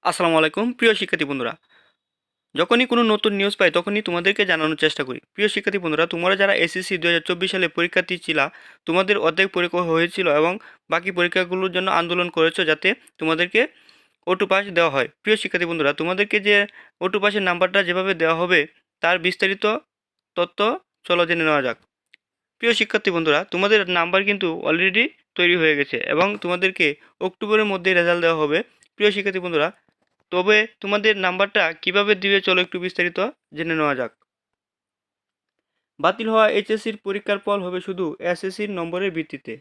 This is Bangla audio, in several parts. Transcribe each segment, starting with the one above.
আসসালামু আলাইকুম প্রিয় শিক্ষার্থী বন্ধুরা। যখনই কোনো নতুন নিউজ পাই তখনই তোমাদেরকে জানানোর চেষ্টা করি। প্রিয় শিক্ষার্থী বন্ধুরা, তোমরা যারা এসএসসি 2024 সালে পরীক্ষার্থী ছিলা, তোমাদের অর্ধেক পরীক্ষা হয়েছিল এবং বাকি পরীক্ষাগুলোর জন্য আন্দোলন করেছো যাতে তোমাদেরকে অটো পাস দেওয়া হয়। প্রিয় শিক্ষার্থী বন্ধুরা, তোমাদেরকে যে অটো পাসের নাম্বারটা যেভাবে দেওয়া হবে তার বিস্তারিত তথ্য চলো জেনে নেওয়া যাক। প্রিয় শিক্ষার্থী বন্ধুরা, তোমাদের নাম্বার কিন্তু অলরেডি তৈরি হয়ে গেছে এবং তোমাদেরকে অক্টোবরের মধ্যে রেজাল্ট দেওয়া হবে। প্রিয় শিক্ষার্থী বন্ধুরা, তবে তোমাদের নাম্বারটা কিভাবে দিবে চলো একটু বিস্তারিত জেনে নেওয়া যাক। বাতিল হওয়া এইচএসসির পরীক্ষার ফল হবে শুধু এসএসসির নম্বরের ভিত্তিতে।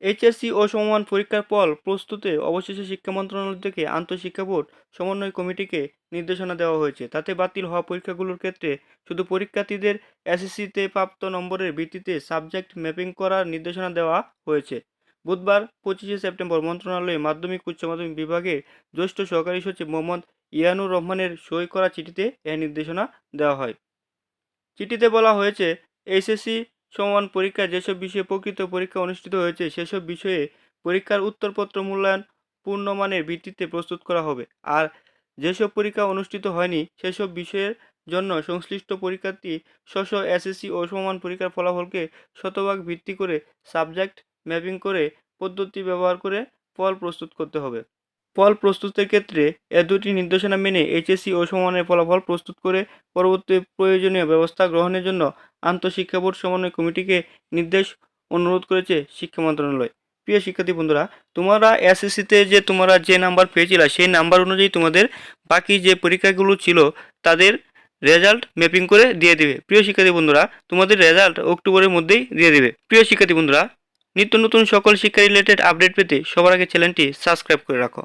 এইচএসসি ও সমমান পরীক্ষার ফল প্রস্তুতে অবশেষে শিক্ষা মন্ত্রণালয় থেকে আন্তঃশিক্ষা বোর্ড সমন্বয় কমিটিকে নির্দেশনা দেওয়া হয়েছে। তাতে বাতিল হওয়া পরীক্ষাগুলোর ক্ষেত্রে শুধু পরীক্ষার্থীদের এসএসসিতে প্রাপ্ত নম্বরের ভিত্তিতে সাবজেক্ট ম্যাপিং করার নির্দেশনা দেওয়া হয়েছে। বুধবার 25শে সেপ্টেম্বর মন্ত্রণালয়ে মাধ্যমিক উচ্চ মাধ্যমিক বিভাগের জ্যেষ্ঠ সহকারী সচিব মোহাম্মদ ইয়ানুর রহমানের সই করা চিঠিতে এ নির্দেশনা দেওয়া হয়। চিঠিতে বলা হয়েছে, এইচএসসি সমান পরীক্ষায় যেসব বিষয়ে প্রকৃত পরীক্ষা অনুষ্ঠিত হয়েছে সেসব বিষয়ে পরীক্ষার উত্তরপত্র মূল্যায়ন পূর্ণমানের ভিত্তিতে প্রস্তুত করা হবে। আর যেসব পরীক্ষা অনুষ্ঠিত হয়নি সেসব বিষয়ের জন্য সংশ্লিষ্ট পরীক্ষার্থী স্ব এসএসসি ও সমমান পরীক্ষার ফলাফলকে শতভাগ ভিত্তি করে সাবজেক্ট ম্যাপিং করে পদ্ধতি ব্যবহার করে ফল প্রস্তুত করতে হবে। ফল প্রস্তুতের ক্ষেত্রে এ দুটি নির্দেশনা মেনে এইচএসসি ও সমমানের ফলাফল প্রস্তুত করে পরবর্তী প্রয়োজনীয় ব্যবস্থা গ্রহণের জন্য আন্তঃশিক্ষা বোর্ড সমন্বয় কমিটিকে নির্দেশ অনুরোধ করেছে শিক্ষা মন্ত্রণালয়। প্রিয় শিক্ষার্থী বন্ধুরা, তোমরা এসএসসিতে যে তোমরা যে নাম্বার পেয়েছিলে সেই নাম্বার অনুযায়ী তোমাদের বাকি যে পরীক্ষাগুলো ছিল তাদের রেজাল্ট ম্যাপিং করে দিয়ে দিবে। প্রিয় শিক্ষার্থী বন্ধুরা, তোমাদের রেজাল্ট অক্টোবরের মধ্যেই দিয়ে দিবে। প্রিয় শিক্ষার্থী বন্ধুরা, নিত্য নতুন সকল শিক্ষা রিলেটেড আপডেট পেতে সবার আগে চ্যানেলটি সাবস্ক্রাইব করে রাখো।